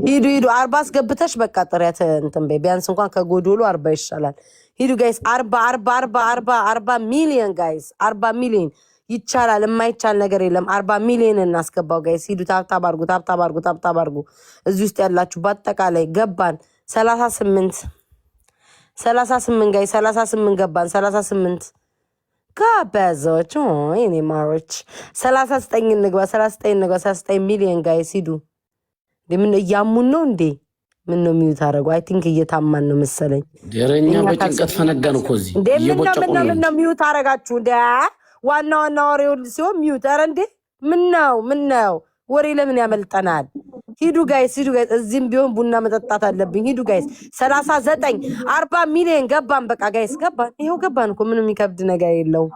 ሂዱ 40 አስገብተሽ በቃ ጥሪያት እንትን በይ። ቢያንስ እንኳን ከጎዶሎ 40 ይሻላል። ሂዱ ጋይስ 40 ሚሊዮን ጋይስ 40 ሚሊዮን ይቻላል። የማይቻል ነገር የለም። 40 ሚሊዮን እናስገባው ጋይስ። ሂዱ ታብታብ አድርጉ። እዚህ ውስጥ ያላችሁ በአጠቃላይ ገባን 38 ጋይስ 38 ገባን 38 ጋበዞች እኔ ማሮች 39 እንግባ 39 ሚሊዮን ጋይስ ሂዱ። ምን እያሙን ነው እንዴ? ምን ነው ሚዩት አደረጉ? አይ ቲንክ እየታማን ነው መሰለኝ። ደረኛ በጭንቀት ፈነዳን እኮ እዚህ እየቦጨቁ ነው። ሚዩት አደረጋችሁ እንዴ? ዋና ወሬው ሲሆን ሚዩት። ኧረ እንዴ ምን ነው ወሬ ለምን ያመልጠናል? ሂዱ ጋይስ እዚህም ቢሆን ቡና መጠጣት አለብኝ። ሂዱ ጋይስ 39 40 ሚሊዮን ገባን። በቃ ጋይስ ገባን። ይሄው ገባን እኮ ምንም የሚከብድ ነገር የለውም።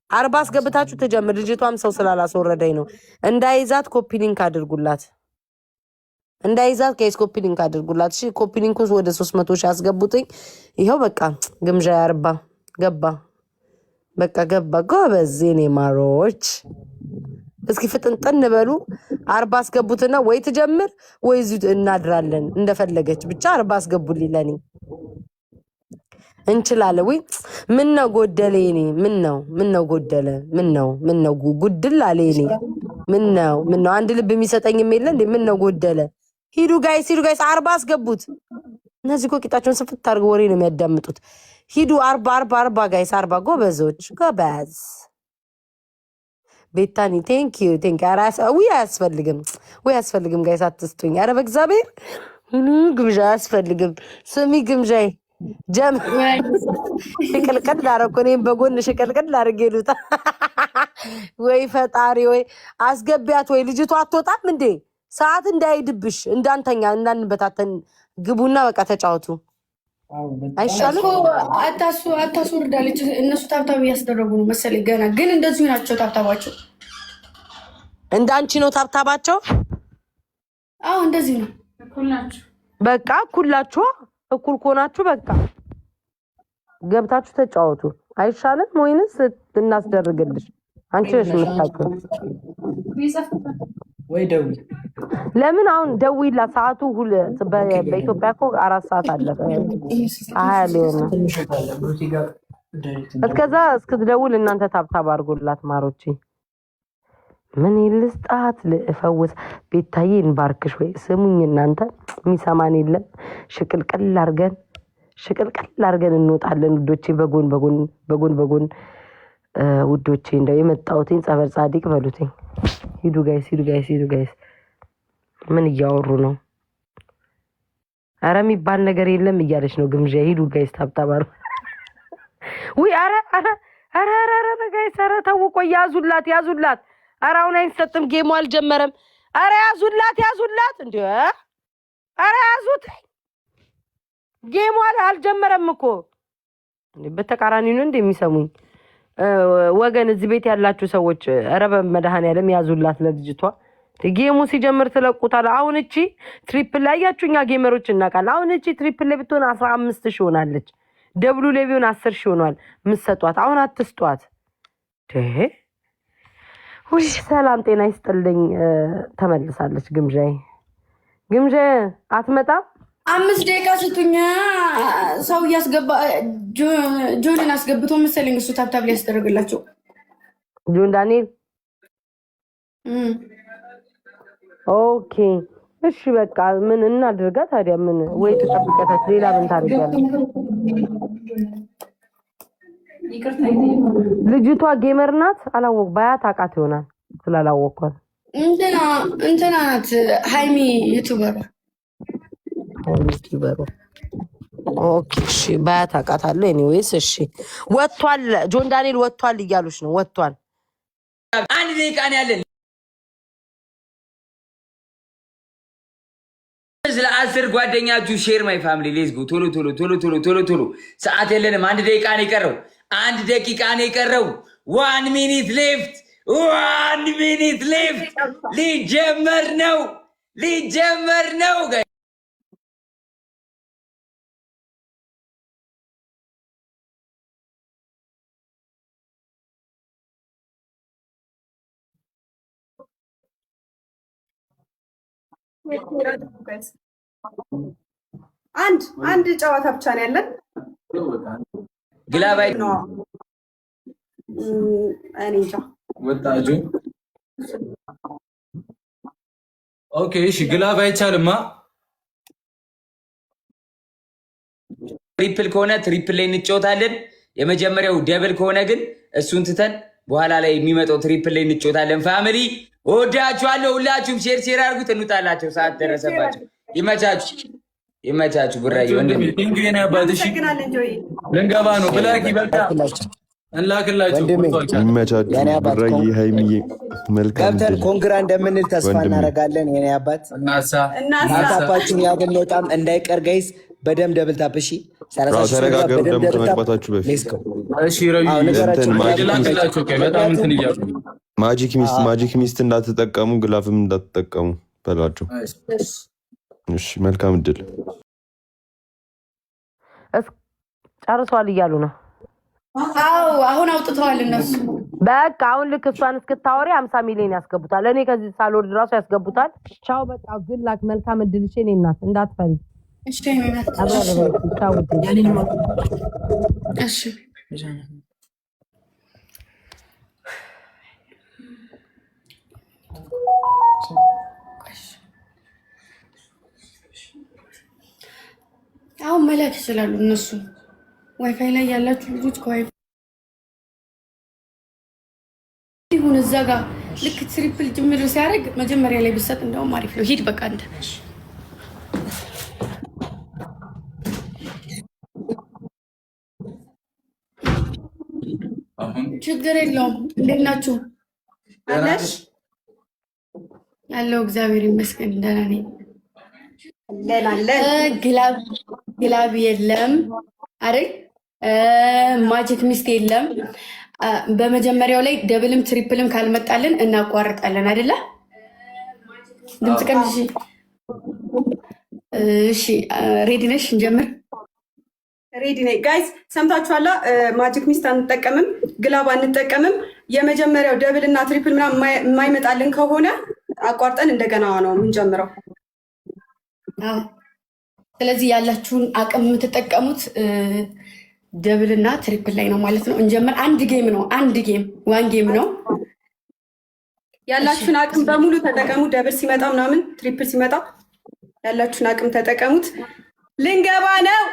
40 አስገብታችሁ ተጀምር። ልጅቷም ሰው ስላላስወረደኝ ነው። እንዳይዛት ኮፒ ሊንክ አድርጉላት። እንዳይዛት ጋይስ ኮፒ ሊንክ አድርጉላት። እሺ ኮፒ ሊንኩስ ወደ 300 ሺህ አስገቡትኝ። ይሄው በቃ ግምዣ 40 ገባ። በቃ ገባ። ጎበዝ የኔ ማሮች እስኪ ፍጥንጥን በሉ። 40 አስገቡትና ወይ ትጀምር ወይ እዚሁ እናድራለን እንደፈለገች። ብቻ 40 አስገቡልኝ ለኔ እንችላለን። ወይ ምን ነው ጎደለ? የኔ ምን ነው ጎደለ? ምን ነው ጉድል አለ የኔ ምን ነው አንድ ልብ የሚሰጠኝም የለ እንዴ? ምን ነው ጎደለ? ሂዱ ጋይስ 40 አስገቡት። እነዚህ እኮ ቂጣቸውን ስፍት አድርገው ወሬ ነው የሚያዳምጡት። ሂዱ 40 ጋይስ 40 ጎበዞች ጎበዝ። ቤታኒ ቴንክ ዩ አያስፈልግም ጋይስ አትስጡኝ። ኧረ በእግዚአብሔር ግብዣ አያስፈልግም። ስሚ ግምዣይ ጀም ሽቅልቅል ላረኩ እኔም በጎን ሽቅልቅል ላርጌ ሉታ ወይ ፈጣሪ ወይ አስገቢያት ወይ ልጅቷ አትወጣም እንዴ? ሰዓት እንዳይድብሽ እንዳንተኛ እንዳንበታተን ግቡና በቃ ተጫወቱ። አይሻልም? አታስወርዳለች። እነሱ ታብታብ እያስደረጉ ነው መሰለኝ ገና። ግን እንደዚሁ ናቸው ታብታባቸው። እንዳንቺ ነው ታብታባቸው? አዎ እንደዚህ ነው። በቃ እኩላችሁ እኩል ከሆናችሁ በቃ ገብታችሁ ተጫወቱ። አይሻልም? ወይንስ እናስደርግልሽ? አንቺ ነሽ የምታውቂው። ወይ ደውይ። ለምን አሁን ደውይላት። ሰዓቱ በኢትዮጵያ እኮ 4 ሰዓት አለፈ። 20 ሊሆን ነው። እስከዛ እስክትደውል እናንተ ታብታብ አድርጉላት ማሮቼ። ምን ይልስጣት ልፈውስ ቤታዬን ባርክሽ። ወይ ስሙኝ እናንተ የሚሰማን የለም። ሽቅልቅል አድርገን እንወጣለን ውዶቼ። በጎን ውዶቼ እንደው የመጣሁትኝ ጸበር ጻዲቅ በሉትኝ። ሂዱ ጋይስ ምን እያወሩ ነው? ኧረ የሚባል ነገር የለም እያለች ነው ግምዣ። ሂዱ ጋይስ ታብታባሩ። ውይ ኧረ ጋይስ ኧረ ተው ቆይ ያዙላት። ኧረ አሁን አይሰጥም፣ ጌሙ አልጀመረም። ኧረ ያዙላት እንዴ! ኧረ ያዙት፣ ጌሙ አልጀመረም እኮ። በተቃራኒ ነው እንደሚሰሙኝ ወገን። እዚህ ቤት ያላችሁ ሰዎች ኧረ በመድኃኒዓለም ያዙላት ለልጅቷ። ጌሙ ሲጀምር ትለቁታል። አሁን እቺ ትሪፕል ላይ ያችሁኛ ጌመሮች እናውቃለን። አሁን እቺ ትሪፕል ላይ ብትሆን 15 ሺህ ሆናለች። ደብሉ ላይ ቢሆን 10 ሺህ ሆኗል። ምሰጧት አሁን አትስጧት። ውይ ሰላም ጤና ይስጥልኝ። ተመልሳለች ግምዣይ አትመጣም። 5 ደቂቃ ስጡኛ። ሰው እያስገባ ጆንን አስገብቶ መሰለኝ እሱ ታብታብ ሊያስደርግላቸው ጆን ዳንኤል። ኦኬ እሺ በቃ ምን እናድርጋ ታዲያ? ምን ወይ ተጠብቀታት ሌላ ምን ታደርጋለች? ልጅቷ ጌመር ናት። አላወቅ ባያት አውቃት ይሆናል ስላላወቅኳት። እንትና ናት ሃይሚ ዩቲዩበሯ። ኦኬ እሺ ባያት አውቃታለሁ። ኤኒዌይስ እሺ ወጥቷል፣ ጆን ዳንኤል ወጥቷል እያሉሽ ነው። ወጥቷል። አንድ ደቂቃ ነው ያለን። ለአስር ጓደኛችሁ ሼር ማይ ፋሚሊ ሌትስ ጎ። ቶሎ ሰዓት የለንም። 1 ደቂቃ ነው የቀረው። 1 ደቂቃ ነው የቀረው። 1 ሚኒት ሌፍት። ሊጀመር ነው። አንድ ጨዋታ ብቻ ነው ያለን። ግላባይ ነው እኔ እንጃ ወጣጁ ኦኬ እሺ ግላብ አይቻልማ ትሪፕል ከሆነ ትሪፕል ላይ እንጫወታለን የመጀመሪያው ደብል ከሆነ ግን እሱን ትተን በኋላ ላይ የሚመጣው ትሪፕል ላይ እንጫወታለን ፋሚሊ ወዳችኋለሁ ሁላችሁም ሼር አድርጉት እንውጣላችሁ ሰዓት ደረሰባችሁ ይመቻችሁ ብራይ ወንድም እንግዲህ አባትሽ ልንገባ ነው ብላኪ በቃ እንላክላችሁ ይመቻችሁ ብራይ ሃይሚዬ መልካም ገብተን ኮንግራ እንደምንል ተስፋ እናደርጋለን የኔ አባት እናሳፓችን ያገለጣም እንዳይቀር ጋይስ በደም ደብል ታፕ እሺ ተረጋገሩ ደም ከመግባታችሁ በፊት እሺ ረዩ እንላክላችሁ በጣም እንትን ይያሉ ማጂክ ሚስት እንዳትጠቀሙ ግላፍም እንዳትጠቀሙ በላቸው እሺ መልካም እድል ጨርሷል እያሉ ነው አው አሁን አውጥተዋል እነሱ በቃ አሁን ልክ እሷን እስክታወሪ 50 ሚሊዮን ያስገቡታል እኔ ከዚህ ሳልወርድ ራሱ ያስገቡታል ቻው በቃ ግን ላክ መልካም እድል እሺ እኔ እናት እንዳትፈሪ እሺ የሚመጣ ቻው እሺ አሁን መላክ ይችላሉ እነሱ ዋይፋይ ላይ ያላችሁ ልጆች ከዋይፋይ ይሁን እዛ ጋር ልክ ትሪፕል ጅምር ሲያደርግ መጀመሪያ ላይ ብሰጥ እንደውም አሪፍ ነው ሂድ በቃ እንደ ችግር የለውም እንዴት ናችሁ አለሽ ያለው እግዚአብሔር ይመስገን ደህና ነኝ ግላብ የለም አይደል ማጂክ ሚስት የለም በመጀመሪያው ላይ ደብልም ትሪፕልም ካልመጣልን እናቋርጣለን አይደለ ድምጽ ቀንሽ እሺ ሬዲ ነሽ እንጀምር ሬዲ ነኝ ጋይስ ሰምታችኋላ ማጂክ ሚስት አንጠቀምም ግላብ አንጠቀምም የመጀመሪያው ደብል እና ትሪፕል ምናምን የማይመጣልን ከሆነ አቋርጠን እንደገና ነው የምንጀምረው ስለዚህ ያላችሁን አቅም የምትጠቀሙት ደብል እና ትሪፕል ላይ ነው ማለት ነው እንጀምር አንድ ጌም ነው ዋን ጌም ነው ያላችሁን አቅም በሙሉ ተጠቀሙ ደብል ሲመጣ ምናምን ትሪፕል ሲመጣ ያላችሁን አቅም ተጠቀሙት ልንገባ ነው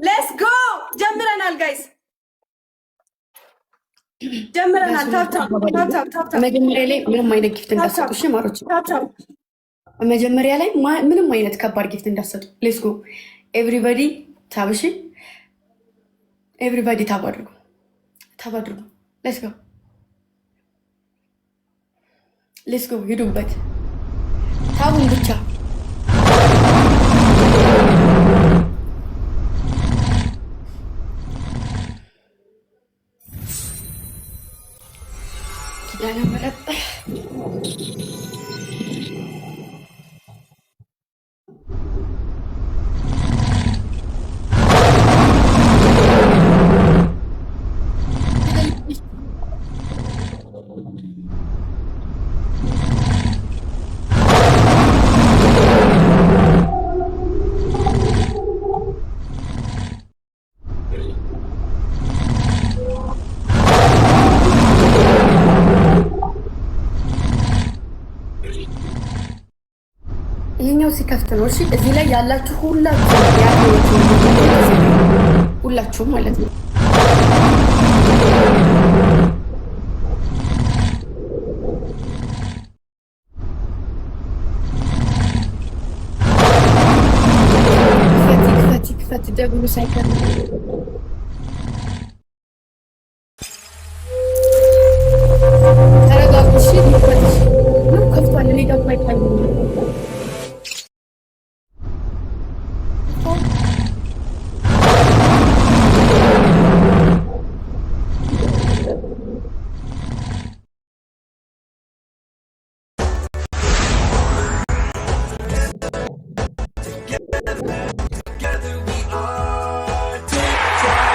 ሌትስ ጎ ጀምረናል ጋይስ ጀምረናል ታፕ መጀመሪያ ላይ ምንም አይነት ጊፍት እንዳትሰጡ እሺ ማሮች መጀመሪያ ላይ ምንም አይነት ከባድ ጊፍት እንዳትሰጡ ሌትስ ጎ ኤቭሪባዲ ታብሺ ኤቭሪባዲ ታብ አድርጉ ሌትስ ጎ ሂዱበት ታቡን ብቻ ኪዳነ ምሕረት ይሄኛው ሲከፍት ነው እሺ እዚህ ላይ ያላችሁ ሁላችሁም ማለት ነው ፈት ደብሉ ሳይከር ተረጋጉ እሺ ነው ከፍቷል እኔ ደግሞ አይታየኝም Together we are TikTok.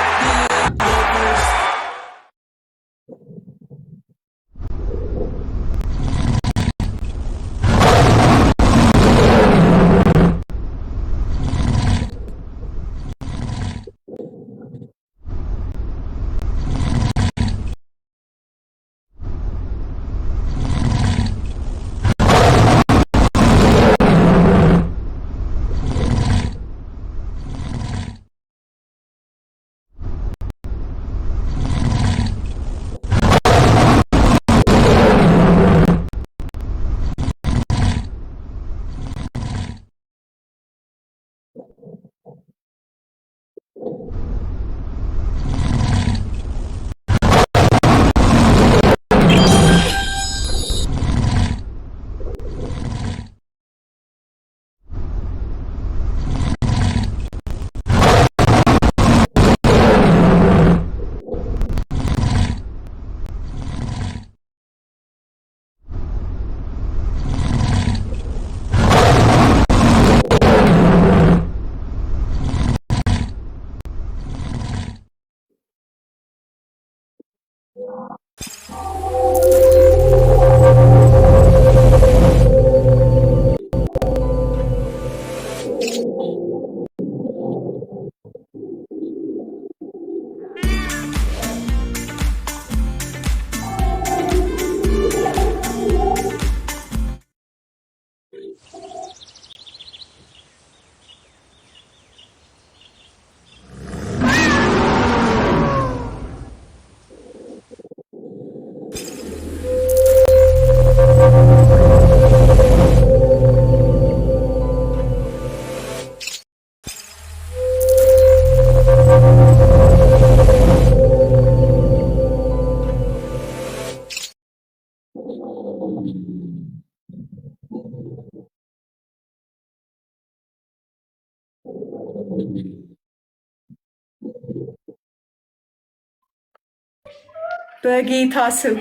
በጌታ ስም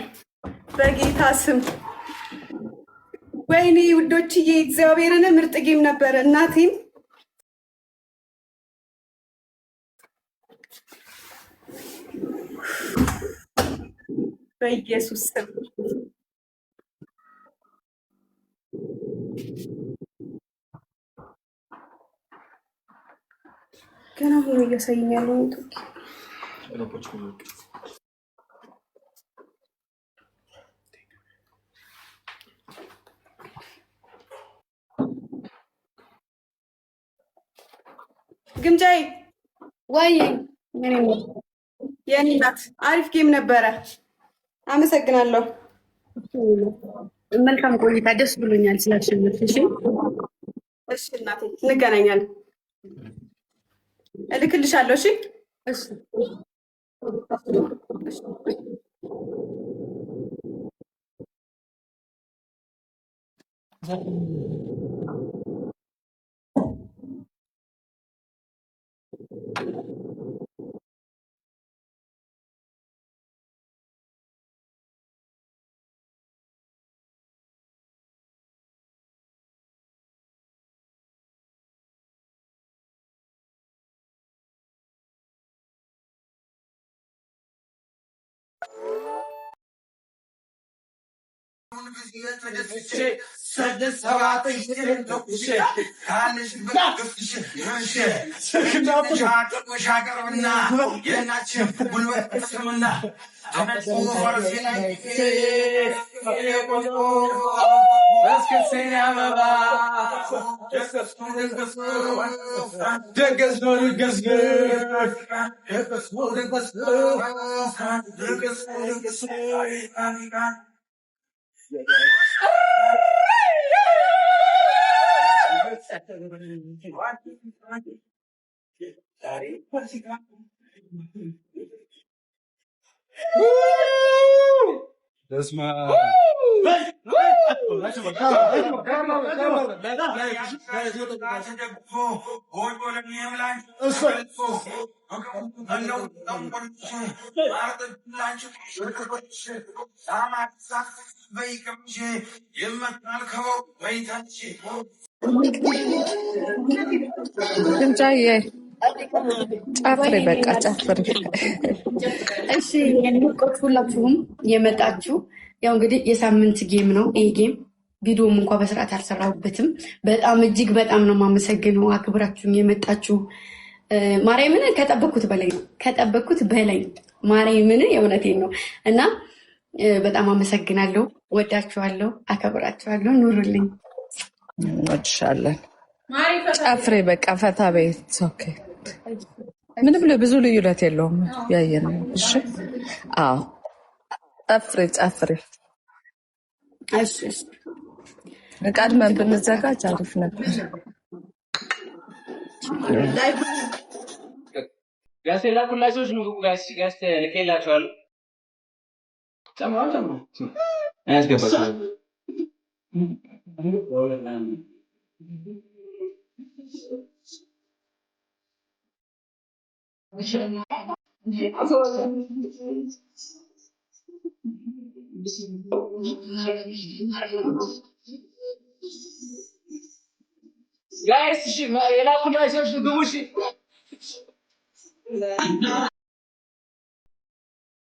በጌታ ስም ወይኔ ውዶችዬ እግዚአብሔርን ምርጥ ጌም ነበረ። እናቴም በኢየሱስ ስም ገና ሆኖ እያሳየኝ ያለው ግምጃዬ ወይ የኔ እናት አሪፍ ጌም ነበረ። አመሰግናለሁ። መልካም ቆይታ። ደስ ብሎኛል ስላሸነፍሽ። እሺ እናቴ እንገናኛለን። እልክልሻለሁ። እሺ እሺ ድምጫዬ ጨፍሪ፣ በቃ ጨፍሪ። እሺ የምቆጥ ሁላችሁም የመጣችሁ ያው እንግዲህ የሳምንት ጌም ነው ይሄ ጌም። ቪዲዮም እንኳ በስርዓት አልሰራሁበትም። በጣም እጅግ በጣም ነው የማመሰግነው አክብራችሁኝ የመጣችሁ። ማርያምን ከጠበኩት በላይ ነው፣ ከጠበኩት በላይ ማርያምን፣ የእውነቴን ነው እና በጣም አመሰግናለሁ። ወዳችኋለሁ፣ አከብራችኋለሁ። ኑሩልኝ። እንወድሻለን። ጨፍሬ በቃ ፈታ ቤት ኦኬ። ምንም ብዙ ልዩነት የለውም። ያየን ነው። እሺ አዎ፣ ጨፍሬ ጨፍሬ። እሺ ቀድመን ብንዘጋጅ አሪፍ ነበር። ጋስ ላኩላችሁስ ነው ጋስ ልኬላችኋለሁ። ጨምራው አያስገባችሁም። Guys, የላኩላችሁስ ግቡ። እሺ